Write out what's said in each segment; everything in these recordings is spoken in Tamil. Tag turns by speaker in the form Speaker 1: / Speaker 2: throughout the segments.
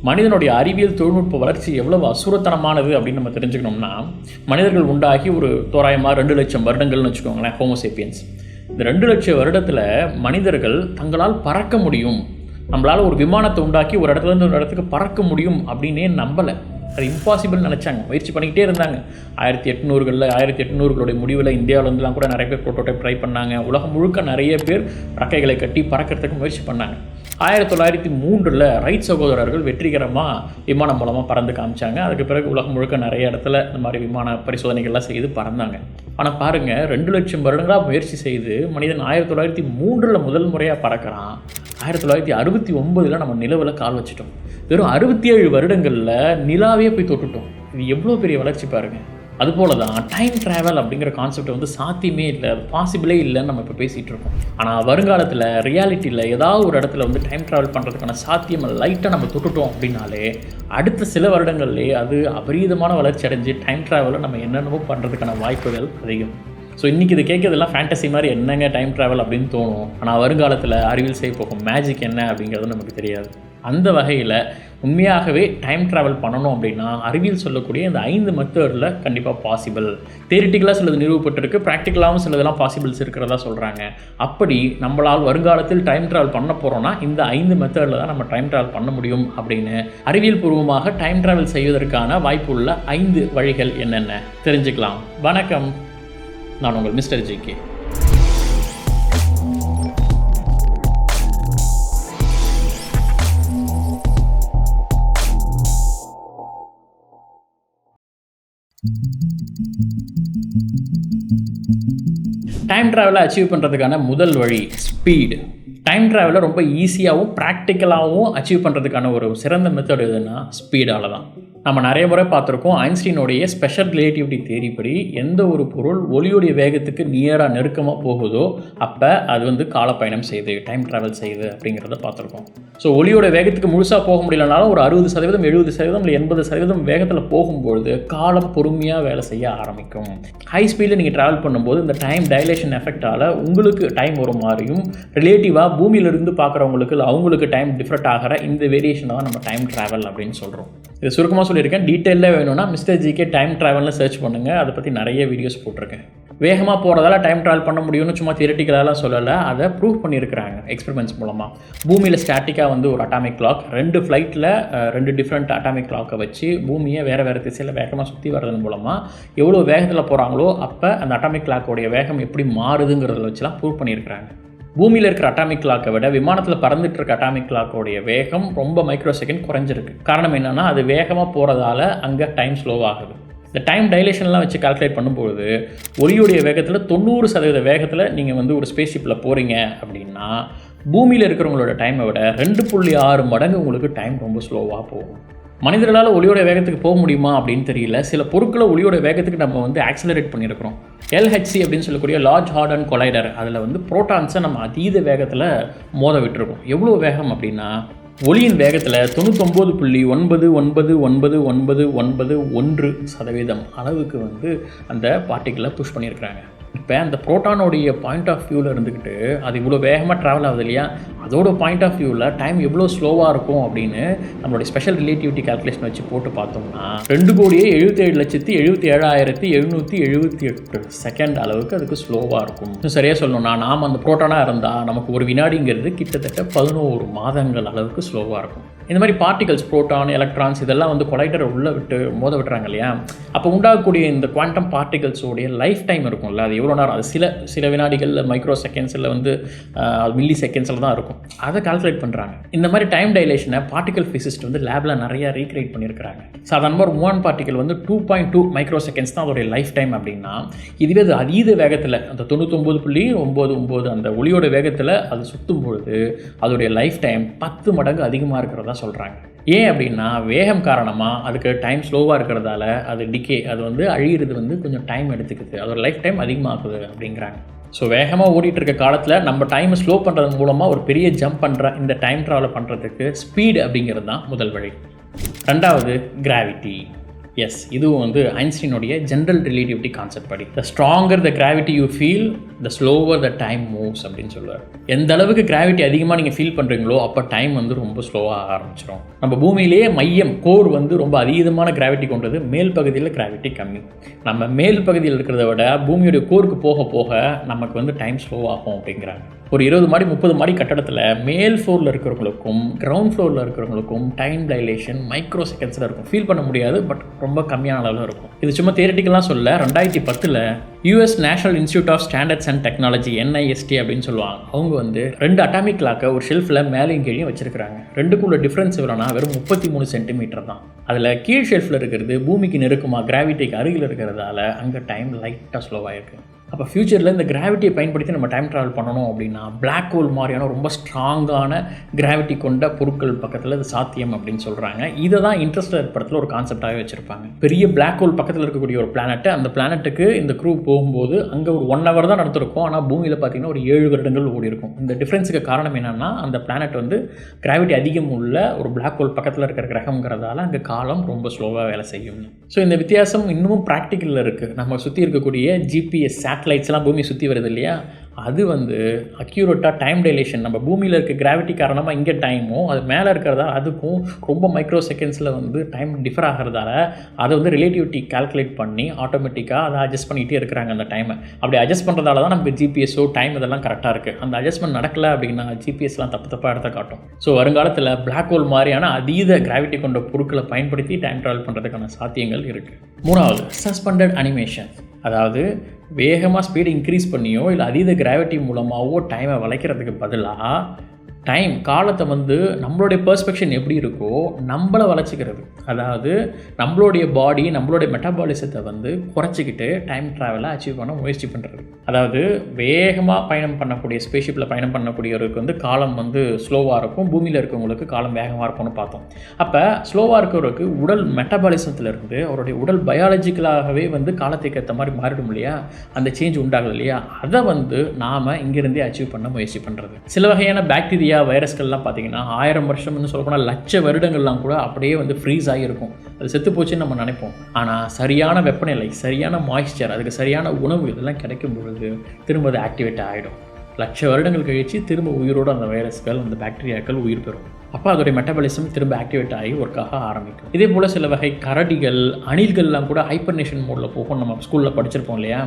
Speaker 1: மனிதனுடைய அறிவியல் தொழில்நுட்ப வளர்ச்சி எவ்வளவு அசுரத்தனமானது அப்படின்னு நம்ம தெரிஞ்சுக்கணும்னா, மனிதர்கள் உண்டாகி ஒரு தோராயமாக 2 லட்சம் வருடங்கள்னு வச்சுக்கோங்களேன், ஹோமோசேப்பியன்ஸ். இந்த 2 லட்சம் வருடத்தில் மனிதர்கள் தங்களால் பறக்க முடியும், நம்மளால் ஒரு விமானத்தை உண்டாக்கி ஒரு இடத்துலேருந்து ஒரு இடத்துக்கு பறக்க முடியும் அப்படின்னே நம்பலை. அது இம்பாசிபிள் நினச்சாங்க, முயற்சி பண்ணிக்கிட்டே இருந்தாங்க. 1800களுடைய முடிவில் இந்தியாவிலேருந்துலாம் கூட நிறைய பேர் ப்ரோட்டோடைப் ட்ரை பண்ணாங்க. உலகம் முழுக்க நிறைய பேர் ரக்கைகளை கட்டி பறக்கிறதுக்கு முயற்சி பண்ணாங்க. 1903 ரைட் சகோதரர்கள் வெற்றிகரமாக விமானம் மூலமாக பறந்து காமிச்சாங்க. அதுக்கு பிறகு உலகம் முழுக்க நிறைய இடத்துல இந்த மாதிரி விமான பரிசோதனைகள்லாம் செய்து பறந்தாங்க. ஆனால் பாருங்கள், 2 லட்சம் வருடங்களாக முயற்சி செய்து மனிதன் 1903 முதல் முறையாக பறக்கிறான். 1969 நம்ம நிலவில் கால் வச்சிட்டோம். வெறும் 67 வருடங்களில் நிலாவே போய் தொட்டுட்டோம். இது எவ்வளோ பெரிய வளர்ச்சி பாருங்கள். அதுபோல தான் டைம் ட்ராவல் அப்படிங்கிற கான்செப்ட் வந்து சாத்தியமே இல்லை, பாசிபிளே இல்லைன்னு நம்ம இப்போ பேசிகிட்டு இருக்கோம். ஆனால் வருங்காலத்தில் ரியாலிட்டியில் ஏதாவது ஒரு இடத்துல வந்து டைம் ட்ராவல் பண்ணுறதுக்கான சாத்தியம் லைட்டாக நம்ம தொட்டுட்டோம் அப்படின்னாலே அடுத்த சில வருடங்கள்லேயே அது அபரீதமான வளர்ச்சி அடைஞ்சு டைம் ட்ராவலை நம்ம என்னென்னமோ பண்ணுறதுக்கான வாய்ப்புகள் அதிகம். ஸோ இன்றைக்கி இது கேட்கறதெல்லாம் ஃபேண்டசி மாதிரி என்னங்க டைம் ட்ராவல் அப்படின்னு தோணும். ஆனால் வருங்காலத்தில் அறிவியல் செய்ய போகும் மேஜிக் என்ன அப்படிங்கிறது நமக்கு தெரியாது. அந்த வகையில் உண்மையாகவே டைம் ட்ராவல் பண்ணணும் அப்படின்னா அறிவியல் சொல்லக்கூடிய இந்த 5 மெத்தடில் கண்டிப்பாக பாசிபிள். தியரிட்டிக்கலாக சிலது நிறுவப்பட்டிருக்கு, ப்ராக்டிக்கலாகவும் சிலதெல்லாம் பாசிபிள்ஸ் இருக்கிறதா சொல்கிறாங்க. அப்படி நம்மளால் வருங்காலத்தில் டைம் ட்ராவல் பண்ண போகிறோன்னா இந்த 5 மெத்தடில் தான் நம்ம டைம் ட்ராவல் பண்ண முடியும் அப்படின்னு அறிவியல் பூர்வமாக டைம் ட்ராவல் செய்வதற்கான வாய்ப்புள்ள 5 வழிகள் என்னென்ன தெரிஞ்சுக்கலாம். வணக்கம், நான் உங்கள் மிஸ்டர் ஜிகே. டைம் ட்ராவலை அச்சீவ் பண்ணுறதுக்கான முதல் வழி ஸ்பீடு. டைம் ட்ராவலை ரொம்ப ஈஸியாகவும் ப்ராக்டிக்கலாகவும் அச்சீவ் பண்ணுறதுக்கான ஒரு சிறந்த மெத்தட் எதுன்னா ஸ்பீடால் தான். நம்ம நிறைய முறை பார்த்துருக்கோம், ஐன்ஸ்டீனுடைய ஸ்பெஷல் ரிலேட்டிவிட்டி தியரி படி எந்த ஒரு பொருள் ஒளியுடைய வேகத்துக்கு நியராக நெருக்கமாக போகுதோ அப்போ அது வந்து காலப்பயணம் செய்யுது, டைம் ட்ராவல் செய்யுது அப்படிங்கிறத பார்த்துருக்கோம். ஸோ ஒளியோட வேகத்துக்கு முழுசாக போக முடியலனாலும் ஒரு 60%, 70% இல்லை 80% வேகத்தில் போகும்பொழுது காலம் பொறுமையாக வேலை செய்ய ஆரம்பிக்கும். ஹை ஸ்பீடில் நீங்கள் ட்ராவல் பண்ணும்போது இந்த டைம் டைலேஷன் எஃபெக்டால் உங்களுக்கு டைம் ஒரு மாதிரியும் ரிலேட்டிவாக பூமியிலிருந்து பார்க்குறவங்களுக்கு இல்லை அவங்களுக்கு டைம் டிஃப்ரெண்ட் ஆகிற இந்த வேரியேஷனை தான் நம்ம டைம் ட்ராவல் அப்படின்னு சொல்கிறோம். இது சுருக்கமாக சொல்லியிருக்கேன். டீட்டெயிலாக வேணும்னா மிஸ்டர் ஜிகே டைம் ட்ராவல்னு சர்ச் பண்ணுங்கள், அதை பற்றி நிறைய வீடியோஸ் போட்டிருக்கேன். வேகமாக போகிறதால டைம் ட்ராவல் பண்ண முடியும்னு சும்மா தியரிட்டிக்கலாலாம் சொல்லலை, அதை ப்ரூவ் பண்ணியிருக்கிறாங்க எக்ஸ்பெரிமெண்ட்ஸ் மூலமாக. பூமியில் ஸ்டாட்டிக்காக வந்து ஒரு அட்டாமிக் கிளாக் 2 ஃப்ளைட்டில் 2 டிஃப்ரெண்ட் அட்டாமிக் கிளாக்கை வச்சு பூமியை வேறு திசையில் வேகமாக சுற்றி வர்றது மூலமாக எவ்வளோ வேகத்தில் போகிறாங்களோ அப்போ அந்த அட்டாமிக் கிளாக்கோடைய வேகம் எப்படி மாறுதுங்கிறத வச்சுலாம் ப்ரூவ் பண்ணியிருக்கிறாங்க. பூமியில் இருக்கிற அட்டாமிக் கிளாக்கை விட விமானத்தில் பறந்துட்டு இருக்க அட்டாமிக் கிளாக்கோடைய வேகம் ரொம்ப மைக்ரோ செகண்ட் குறைஞ்சிருக்கு. காரணம் என்னென்னா அது வேகமாக போகிறதால அங்கே டைம் ஸ்லோவாகுது. இந்த டைம் டைலேஷன்லாம் வச்சு கால்குலேட் பண்ணும்போது ஒளியுடைய வேகத்தில் 90% வேகத்தில் நீங்கள் வந்து ஒரு ஸ்பேஸ் ஷிப்பில் போகிறீங்க அப்படின்னா பூமியில் இருக்கிறவங்களோட டைமை விட 2.6 மடங்கு உங்களுக்கு டைம் ரொம்ப ஸ்லோவாக போகும். மனிதர்களால் ஒளியோட வேகத்துக்கு போக முடியுமா அப்படின்னு தெரியல. சில பொருட்களை ஒளியோட வேகத்துக்கு நம்ம வந்து ஆக்சிலரேட் பண்ணியிருக்கிறோம். LHC அப்படின்னு சொல்லக்கூடிய லார்ஜ் ஹார்டன் கொலைடர், அதில் வந்து புரோட்டான்ஸை நம்ம அதீத வேகத்தில் மோத விட்டுருக்கோம். எவ்வளோ வேகம் அப்படின்னா ஒளியின் வேகத்தில் 99.99991% அளவுக்கு வந்து அந்த பார்ட்டிகளை புஷ் பண்ணியிருக்கிறாங்க. இப்போ அந்த புரோட்டானோடைய பாயிண்ட் ஆஃப் வியூவில் இருந்துக்கிட்டு அது இவ்வளோ வேகமாக ட்ராவல் ஆகுது இல்லையா, அதோட பாயிண்ட் ஆஃப் வியூவில் டைம் எவ்வளோ ஸ்லோவாக இருக்கும் அப்படின்னு நம்மளுடைய ஸ்பெஷல் ரிலேட்டிவிட்டி கால்குலேஷன் வச்சு போட்டு பார்த்தோம்னா 2,77,77,778 செகண்ட் அளவுக்கு அதுக்கு ஸ்லோவாக இருக்கும். சரியாக சொல்லணும்னா நாம் அந்த புரோட்டானாக இருந்தால் நமக்கு ஒரு வினாடிங்கிறது கிட்டத்தட்ட 11 மாதங்கள் அளவுக்கு ஸ்லோவாக இருக்கும். இந்த மாதிரி பார்ட்டிகல்ஸ், புரோட்டான், எலக்ட்ரான்ஸ் இதெல்லாம் வந்து கொலைடரை உள்ளே விட்டு மோத விட்டுறாங்க இல்லையா, அப்போ உண்டாகக்கூடிய இந்த குவாண்டம் பார்ட்டிகல்ஸோடைய லைஃப் டைம் இருக்கும்ல, அது எவ்வளோ நேரம், அது சில வினாடிகள், மைக்ரோ செகண்ட்ஸில் வந்து மில்லி செகண்ட்ஸில் தான் இருக்கும். அதை கால்குலேட் பண்ணுறாங்க. இந்த மாதிரி டைம் டைலேஷனை பார்ட்டிகல் ஃபிசிஸ்ட் வந்து லேபில் நிறையா ரீக்ரியேட் பண்ணியிருக்கிறாங்க. சாதாரணமாக ஒரு மூன் பார்ட்டிகல் வந்து 2.2 மைக்ரோ செகண்ட்ஸ் தான் அதோடைய லைஃப் டைம் அப்படின்னா, இதுவே அது அதீத வேகத்தில் அந்த 99.99 அந்த ஒளியோட வேகத்தில் அது சுற்றும் பொழுது அதோடைய லைஃப் டைம் 10 மடங்கு அதிகமாக இருக்கிறதா சொல்கிறாங்க. ஏன் அப்படின்னா வேகம் காரணமாக அதுக்கு டைம் ஸ்லோவாக இருக்கிறதால அது டிகே, அது வந்து அழியிறது வந்து கொஞ்சம் டைம் எடுத்துக்குது, அதோட லைஃப் டைம் அதிகமாகுது அப்படிங்கிறாங்க. ஸோ வேகமாக ஓடிட்டு இருக்க காலத்தில் நம்ம டைமை ஸ்லோ பண்ணுறது மூலமாக ஒரு பெரிய ஜம்ப் பண்ணுற இந்த டைம் ட்ராவல் பண்ணுறதுக்கு ஸ்பீடு அப்படிங்கிறது தான் முதல் வழி. ரெண்டாவது கிராவிட்டி. எஸ், இதுவும் வந்து ஐன்ஸ்டீனுடைய ஜென்ரல் ரிலேட்டிவிட்டி கான்செப்ட் படி த stronger the gravity you feel the slower the time moves அப்படின்னு சொல்லுவார். எந்த அளவுக்கு கிராவிட்டி அதிகமாக நீங்கள் ஃபீல் பண்ணுறீங்களோ அப்போ டைம் வந்து ரொம்ப ஸ்லோவாக ஆரம்பிச்சிடும். நம்ம பூமியிலேயே மையம் கோர் வந்து ரொம்ப அதிகமான கிராவிட்டி கொண்டது, மேல் பகுதியில் கிராவிட்டி கம்மி. நம்ம மேல் பகுதியில் இருக்கிறத விட பூமியுடைய கோருக்கு போக போக நமக்கு வந்து டைம் ஸ்லோவாகும் அப்படிங்கிறாங்க. ஒரு 20 மாடி 30 மாடி கட்டடத்தில் மேல் ஃப்ளோரில் இருக்கிறவங்களுக்கும் கிரவுண்ட் ஃப்ளோரில் இருக்கிறவங்களுக்கும் டைம் டைலேஷன் மைக்ரோ செகண்ட்ஸில் இருக்கும். ஃபீல் பண்ண முடியாது, பட் ரொம்ப கம்மியான அளவில் இருக்கும். இது சும்மா தியரிட்டிக்கலாக சொல்ல, 2010 US national institute of standards and technology NIST அப்படின்னு சொல்லுவாங்க. அவங்க வந்து 2 அட்டாமிக் கிளாக்கை ஒரு ஷெல்ஃபில் மேலேயும் கீழே வச்சிருக்காங்க. ரெண்டுக்குள்ள டிஃப்ரென்ஸ் எவ்வளோனா வெறும் 33 சென்டிமீட்டர் தான். அதில் கீழ் ஷெல்ஃபில் இருக்கிறது பூமிக்கு நெருக்கமாக கிராவிட்டிக்கு அருகில் இருக்கிறதால அங்கே டைம் லைட்டாக ஸ்லோவாக இருக்குது. அப்போ ஃப்யூச்சரில் இந்த கிராவிட்டியை பயன்படுத்தி நம்ம டைம் ட்ராவல் பண்ணணும் அப்படின்னா பிளாக் ஹோல் மாதிரியான ரொம்ப ஸ்ட்ராங்கான கிராவிட்டி கொண்ட பொருட்கள் பக்கத்தில் இது சாத்தியம் அப்படின்னு சொல்கிறாங்க. இதை தான் இன்ட்ரெஸ்டட் படத்தில் ஒரு கான்செப்டாகவே வச்சுருப்பாங்க. பெரிய பிளாக் ஹோல் பக்கத்தில் இருக்கக்கூடிய ஒரு பிளானெட்டு, அந்த பிளானெட்டுக்கு இந்த க்ரூ போகும்போது அங்கே ஒரு 1 hour தான் நடத்திருக்கும். ஆனால் பூமியில் பார்த்தீங்கன்னா ஒரு 7 வருடங்கள் ஓடி இருக்கும். இந்த டிஃப்ரென்ஸுக்கு காரணம் என்னென்னா அந்த பிளானெட் வந்து கிராவிட்டி அதிகம் உள்ள ஒரு பிளாக் ஹோல் பக்கத்தில் இருக்கிற கிரகங்கிறதால அங்கே காலம் ரொம்ப ஸ்லோவாக வேலை செய்யும். ஸோ இந்த வித்தியாசம் இன்னமும் ப்ராக்டிக்கலில் இருக்குது. நம்ம சுற்றி இருக்கக்கூடிய GPS சேட்டலைட்ஸ்லாம் பூமி சுற்றி வருது இல்லையா, அது வந்து அக்யூரேட்டாக டைம் டைலேஷன் நம்ம பூமியில் இருக்க கிராவிட்டி காரணமாக இங்கே டைமும் அது மேலே இருக்கிறதா அதுக்கும் ரொம்ப மைக்ரோ செகண்ட்ஸில் வந்து டைம் டிஃபர் ஆகிறதால அதை வந்து ரிலேட்டிவிட்டி கால்குலேட் பண்ணி ஆட்டோமேட்டிக்காக அதை அட்ஜஸ்ட் பண்ணிகிட்டே இருக்கிறாங்க அந்த டைமை. அப்படி அட்ஜஸ்ட் பண்ணுறதால தான் நமக்கு ஜிபிஎஸ்ஸோ டைம் இதெல்லாம் கரெக்டாக இருக்குது. அந்த அட்ஜஸ்ட்மெண்ட் நடக்கலை அப்படின்னா ஜிபிஎஸ்லாம் தப்பாக எடுத்த காட்டும். ஸோ வருங்காலத்தில் பிளாக் ஹோல் மாதிரியான அதீத கிராவிட்டி கொண்ட பொருட்களை பயன்படுத்தி டைம் ட்ராவல் பண்ணுறதுக்கான சாத்தியங்கள் இருக்குது. 3வது, சஸ்பெண்டட் அனிமேஷன். அதாவது வேகமாக ஸ்பீடு இன்க்ரீஸ் பண்ணியோ இல்லை அதீத கிராவிட்டி மூலமாகவோ டைமை வளைக்கிறதுக்கு பதிலாக டைம் காலத்தை வந்து நம்மளுடைய பெர்ஸ்பெக்ஷன் எப்படி இருக்கோ நம்மளை வளைச்சிக்கிறது. அதாவது நம்மளுடைய பாடி நம்மளுடைய மெட்டபாலிசத்தை வந்து குறைச்சிக்கிட்டு டைம் ட்ராவலை அச்சீவ் பண்ண முயற்சி பண்ணுறது. அதாவது வேகமாக பயணம் பண்ணக்கூடிய ஸ்பேஸ்ஷிப்பில் பயணம் பண்ணக்கூடியவருக்கு வந்து காலம் வந்து ஸ்லோவாக இருக்கும், பூமியில் இருக்கவங்களுக்கு காலம் வேகமாக இருக்கும்னு பார்த்தோம். அப்போ ஸ்லோவாக இருக்கிறவருக்கு உடல் மெட்டபாலிசத்துலேருந்து அவருடைய உடல் பயாலஜிக்கலாகவே வந்து காலத்துக்கு ஏற்ற மாதிரி மாறிடும் இல்லையா, அந்த சேஞ்ச் உண்டாகுது இல்லையா, அதை வந்து நாம் இங்கேருந்தே அச்சீவ் பண்ண முயற்சி பண்ணுறது. சில வகையான பாக்டீரியா வைரஸ்கள்லாம் பார்த்தீங்கன்னா 1000 வருஷம்னு சொல்லப்போனால் லட்ச வருடங்கள்லாம் கூட அப்படியே வந்து ஃப்ரீஸ் ஆகியிருக்கும். அது செத்து போச்சுன்னு நம்ம நினைப்போம். ஆனால் சரியான வெப்பநிலை, சரியான மாய்ஸ்சர், அதுக்கு சரியான உணவு இதெல்லாம் கிடைக்கும் பொழுது திரும்ப அது ஆக்டிவேட் ஆகிடும். லட்ச வருடங்கள் கழித்து திரும்ப உயிரோடு அந்த வைரஸ்கள் அந்த பாக்டீரியாக்கள் உயிர் பெறும். அப்போ அதோடைய மெட்டபாலிசம் திரும்ப ஆக்டிவேட் ஆகி ஒர்க்காக ஆரம்பிக்கும். இதே போல் சில வகை கரடிகள் அணில்கள்லாம் கூட ஹைப்பர்னேஷன் மோடில் போகும். நம்ம ஸ்கூலில் படிச்சிருப்போம் இல்லையா,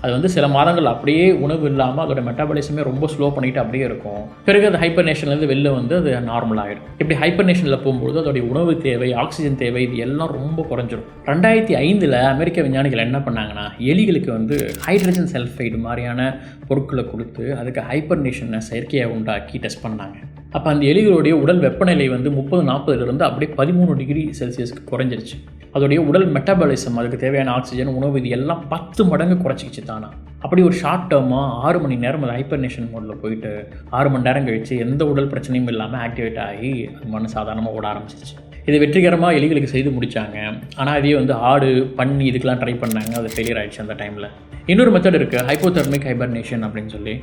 Speaker 1: அது வந்து சில மாதங்கள் அப்படியே உணவு இல்லாமல் அதோட மெட்டபாலிசமே ரொம்ப ஸ்லோ பண்ணிட்டு அப்படியே இருக்கும். பிறகு அது ஹைப்பர்னேஷன்லேருந்து வெளில வந்து அது நார்மல் ஆகிடும். இப்படி ஹைப்பர்னேஷனில் போகும்போது அதோடைய உணவு தேவை, ஆக்சிஜன் தேவை, இது எல்லாம் ரொம்ப குறைஞ்சிரும். 2005 அமெரிக்க விஞ்ஞானிகள் என்ன பண்ணாங்கன்னா எலிகளுக்கு வந்து ஹைட்ரஜன் சல்ஃபைடு மாதிரியான பொருட்களை கொடுத்து அதுக்கு ஹைப்பர்னேஷனை செயற்கையாக உண்டாக்கி டெஸ்ட் பண்ணாங்க. அப்போ அந்த எலிகளுடைய உடல் வெப்பநிலை வந்து 30-40 அப்படியே 13 டிகிரி செல்சியஸ்க்கு குறைஞ்சிருச்சு. அதோடைய உடல் மெட்டபாலிசம், அதுக்கு தேவையான ஆக்சிஜன், உணவு, இது எல்லாம் 10 மடங்கு குறைச்சிக்கிச்சு தானா. அப்படி ஒரு ஷார்ட் டேர்மாக 6 மணி நேரம் அது ஹைப்பர்னேஷன் மோடில் போயிட்டு 6 மணி நேரம் கழித்து எந்த உடல் பிரச்சனையும் இல்லாமல் ஆக்டிவேட் ஆகி அது மண்ணு சாதாரணமாக ஓட ஆரம்பிச்சிச்சு. இது வெற்றிகரமாக எலிகளுக்கு செய்து முடித்தாங்க. ஆனால் அதே வந்து ஆடு, பன்னி இதுக்கெலாம் ட்ரை பண்ணாங்க, அது ஃபெயிலியர் ஆகிடுச்சு அந்த டைமில். இன்னொரு மெத்தட் இருக்குது, ஹைப்போதெர்மிக் ஹைபர்னேஷன் அப்படின்னு சொல்லி.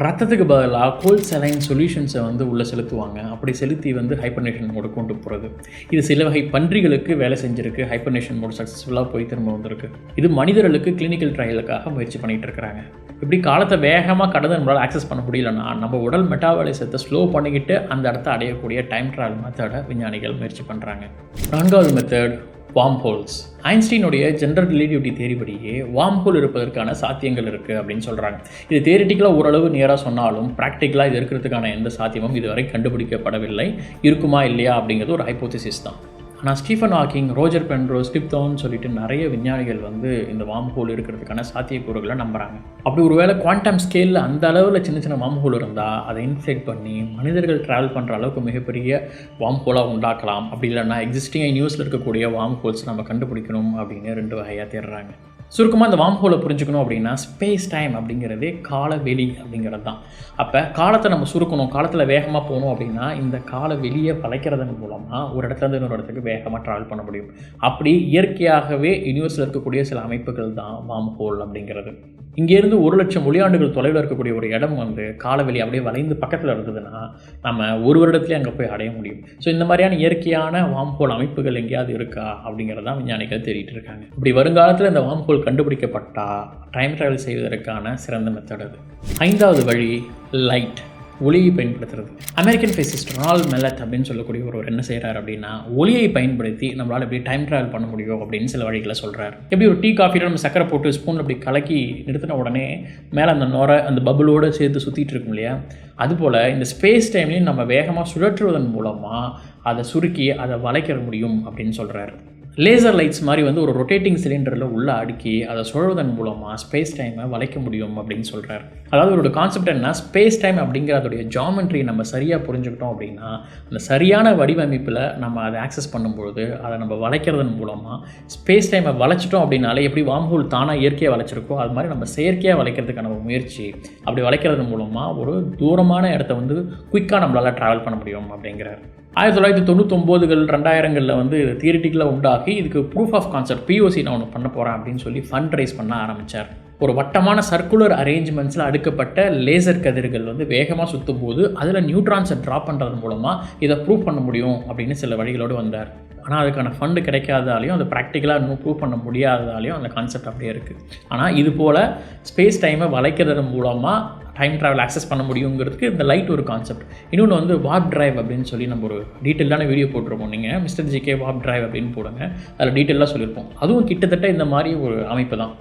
Speaker 1: ரத்தத்துக்கு பதிலாக கோல்ட் சலைன் சொல்யூஷன்ஸை வந்து உள்ளே செலுத்துவாங்க. அப்படி செலுத்தி வந்து ஹைப்பர்னேஷன் மோடு கொண்டு போகிறது. இது சில வகை பன்றிகளுக்கு வேலை செஞ்சுருக்கு. ஹைப்பர்னேஷன் மோடு சக்ஸஸ்ஃபுல்லாக போய் திரும்ப வந்திருக்கு. இது மனிதர்களுக்கு கிளினிக்கல் ட்ரையலுக்காக முயற்சி பண்ணிகிட்டு இருக்கிறாங்க. இப்படி காலத்தை வேகமாக கடந்து நம்மளால் ஆக்சஸ் பண்ண முடியலன்னா நம்ம உடல் மெட்டாபாலிசத்தை ஸ்லோ பண்ணிக்கிட்டு அந்த இடத்த அடையக்கூடிய டைம் ட்ராவல் மெத்தடை விஞ்ஞானிகள் முயற்சி பண்ணுறாங்க. 4வது மெத்தட், வார்ம் ஹோல்ஸ். ஐன்ஸ்டீனுடைய ஜென்ரல் ரிலேட்டிவிட்டி தேரிபடியே வார்ம் ஹோல் இருப்பதற்கான சாத்தியங்கள் இருக்குது அப்படின்னு சொல்கிறாங்க. இது தியரிட்டிக்கலாக ஓரளவு நேராக சொன்னாலும் ப்ராக்டிக்கலாக இது இருக்கிறதுக்கான எந்த சாத்தியமும் இதுவரை கண்டுபிடிக்கப்படவில்லை. இருக்குமா இல்லையா அப்படிங்கிறது ஒரு ஹைப்போதிசிஸ் தான். ஆனால் Stephen Hawking, Roger Penrose, grip Thorn சொல்லிட்டு நிறைய விஞ்ஞானிகள் வந்து இந்த வார்ம் ஹோல் இருக்கிறதுக்கான சாத்தியக்கூறுகளை நம்புகிறாங்க. அப்படி ஒருவேளை குவாண்டம் ஸ்கேலில் அந்த அளவில் சின்ன சின்ன வார்ம் ஹோல் இருந்தால் அதை இன்ஃப்ளேட் பண்ணி மனிதர்கள் ட்ராவல் பண்ணுற அளவுக்கு மிகப்பெரிய வார்ம் ஹோலாக உண்டாக்கலாம். அப்படி இல்லைன்னா எக்ஸிஸ்டிங் நியூஸில் இருக்கக்கூடிய வார்ம் ஹோல்ஸ் நம்ம கண்டுபிடிக்கணும் அப்படின்னு 2 வகையாக தேடுறாங்க. சுருக்கமாக இந்த வார்ம் ஹோலை புரிஞ்சுக்கணும் அப்படின்னா ஸ்பேஸ் டைம் அப்படிங்கிறதே காலவெளி அப்படிங்கிறது தான். அப்போ காலத்தை நம்ம சுருக்கணும், காலத்தில் வேகமாக போகணும் அப்படின்னா இந்த கால வெளியை வளைக்கிறதன் மூலமாக ஒரு இடத்துலேருந்து இன்னொரு இடத்துக்கு வேகமாக ட்ராவல் பண்ண முடியும். அப்படி இயற்கையாகவே யூனிவர்ஸில் இருக்கக்கூடிய சில அமைப்புகள் தான் வார்ம் ஹோல் அப்படிங்கிறது. இங்கேருந்து 1,00,000 ஒளியாண்டுகள் தொலைவில் இருக்கக்கூடிய ஒரு இடம் வந்து காலவெளி அப்படியே வளைந்து பக்கத்தில் இருந்ததுன்னா நம்ம ஒரு வருடத்துலேயே அங்கே போய் அடைய முடியும். ஸோ இந்த மாதிரியான இயற்கையான வார்ம்ஹோல் அமைப்புகள் எங்கேயாவது இருக்கா அப்படிங்கிறதான் விஞ்ஞானிகள் தேடிட்டு இருக்காங்க. இப்படி வருங்காலத்தில் இந்த வார்ம்ஹோல் கண்டுபிடிக்கப்பட்டால் டைம் ட்ராவல் செய்வதற்கான சிறந்த மெத்தட் அது. 5வது வழி லைட், ஒளியை பயன்படுத்துறது. அமெரிக்கன் ஃபிசிசிஸ்ட் ரொனால்ட் மெல்லட் அப்படின்னு சொல்லக்கூடிய ஒருவர் என்ன செய்கிறார் அப்படின்னா, ஒளியை பயன்படுத்தி நம்மளால் எப்படி டைம் ட்ராவல் பண்ண முடியும் அப்படின்னு சில வழிகளை சொல்கிறார். எப்படி ஒரு டீ காஃபியில் நம்ம சக்கரை போட்டு ஸ்பூன் அப்படி கலக்கி நிறுத்தின உடனே மேலே அந்த நுரை அந்த பபுளோடு சேர்த்து சுற்றிட்டு இருக்கும் இல்லையா, அதுபோல் இந்த ஸ்பேஸ் டைம்லையும் நம்ம வேகமாக சுழற்றுவதன் மூலமாக அதை சுருக்கி அதை வளைக்க முடியும் அப்படின்னு சொல்கிறார். லேசர் லைட்ஸ் மாதிரி வந்து ஒரு ரொட்டேட்டிங் சிலிண்டரில் உள்ளே அடுக்கி அதை சுழல்வதன் மூலமாக ஸ்பேஸ் டைமை வளைக்க முடியும் அப்படின்னு சொல்கிறார். அதாவது ஒரு கான்செப்ட் என்ன, ஸ்பேஸ் டைம் அப்படிங்கிற அதோடைய ஜாமெட்ரியை நம்ம சரியாக புரிஞ்சுக்கிட்டோம் அப்படின்னா அந்த சரியான வடிவமைப்பில் நம்ம அதை ஆக்சஸ் பண்ணும்பொழுது அதை நம்ம வளைக்கிறதன் மூலமாக ஸ்பேஸ் டைமை வளைச்சிட்டோம் அப்படின்னாலே எப்படி வார்ம்ஹோல் தானாக இயற்கையாக வளைச்சிருக்கோ அது மாதிரி நம்ம செயற்கையாக வளைக்கிறதுக்கான முயற்சி, அப்படி வளைக்கிறது மூலமாக ஒரு தூரமான இடத்த வந்து குயிக்காக நம்மளால் ட்ராவல் பண்ண முடியும் அப்படிங்கிறார். 1999கள் 2000களில் வந்து தியரிட்டிக்கலாக உண்டாகி இதுக்கு ப்ரூஃப் ஆஃப் கான்செப்ட் POC நான் ஒன்று பண்ண போகிறேன் அப்படின்னு சொல்லி ஃபண்ட் ரைஸ் பண்ண ஆரம்பித்தார். ஒரு வட்டமான சர்க்குலர் அரேஞ்ச்மெண்ட்ஸில் அடுக்கப்பட்ட லேசர் கதிர்கள் வந்து வேகமாக சுற்றும் போது அதில் நியூட்ரான்ஸை ட்ராப் பண்ணுறது மூலமாக இதை ப்ரூவ் பண்ண முடியும் அப்படின்னு சில வழிகளோடு வந்தார். ஆனால் அதுக்கான ஃபண்டு கிடைக்காதாலையும் அது ப்ராக்டிக்கலாக இன்னும் ப்ரூவ் பண்ண முடியாததாலையும் அந்த கான்செப்ட் அப்படியே இருக்குது. ஆனால் இது போல் ஸ்பேஸ் டைமை வளைக்கிறதன் மூலமாக டைம் ட்ராவல் ஆக்சஸ் பண்ண முடியுங்கிறதுக்கு இந்த லைட் ஒரு கான்செப்ட். இன்னொன்று வந்து வார்ப் டிரைவ் அப்படின்னு சொல்லி நம்ம ஒரு டீட்டெயிலான வீடியோ போட்டிருப்போம். நீங்கள் மிஸ்டர் ஜிகே வார்ப் டிரைவ் அப்படின்னு போடுங்க, அதில் டீட்டெயிலாக சொல்லியிருப்போம். அதுவும் கிட்டத்தட்ட இந்த மாதிரி ஒரு அமைப்பு தான்.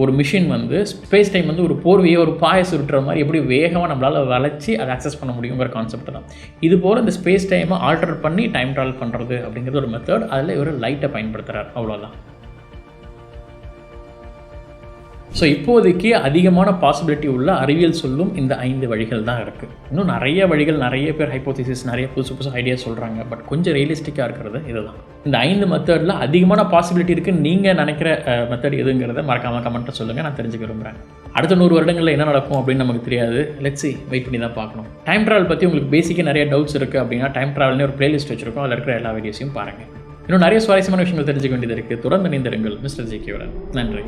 Speaker 1: ஒரு மிஷின் வந்து ஸ்பேஸ் டைம் வந்து ஒரு போர்வையை ஒரு பாய சுருட்டுற மாதிரி எப்படி வேகமாக நம்மளால் வளைச்சி அதை ஆக்சஸ் பண்ண முடியுங்கிற கான்செப்ட் தான். இது போல் இந்த ஸ்பேஸ் டைமை ஆல்டர் பண்ணி டைம் ட்ராவல் பண்ணுறது அப்படிங்கிறது ஒரு மெத்தட். அதில் இவர் லைட்டை பயன்படுத்துகிறார், அவ்வளோதான். ஸோ இப்போதைக்கு அதிகமான பாசிபிலிட்டி உள்ள அறிவியல் சொல்லும் இந்த 5 வழிகள் தான் இருக்குது. இன்னும் நிறைய வழிகள், நிறைய பேர் ஹைப்போதிசிஸ், நிறைய புதுசு ஐடியா சொல்கிறாங்க. பட் கொஞ்சம் ரியலிஸ்டிக்காக இருக்கிறது இதுதான். இந்த 5 மெத்தடில் அதிகமான பாசிபிலிட்டி இருக்குன்னு நீங்கள் நினைக்கிற மெத்தட் எதுங்கிறத மறக்காமல் கமெண்ட்டில் சொல்லுங்கள், நான் தெரிஞ்சுக்க விரும்புகிறேன். அடுத்த 100 வருடங்களில் என்ன நடக்கும் அப்படின்னு நமக்கு தெரியாது. லெட்ஸ் வெயிட் பண்ணி தான் பார்க்கணும். டைம் ட்ராவல் பற்றி உங்களுக்கு பேசிக்காக நிறைய டவுட்ஸ் இருக்குது அப்படின்னா டைம் ட்ராவல்னே ஒரு பிளேலிஸ்ட் வச்சுருக்கோம், அதில் இருக்கிற எல்லா வீடியோஸையும் பாருங்கள். இன்னும் நிறைய சுவாரஸ்யமான விஷயங்கள் தெரிஞ்சுக்க வேண்டியது இருக்குது. தொடர்ந்து இணைந்திருங்கள் மிஸ்டர் ஜிகேவுடன். நன்றி.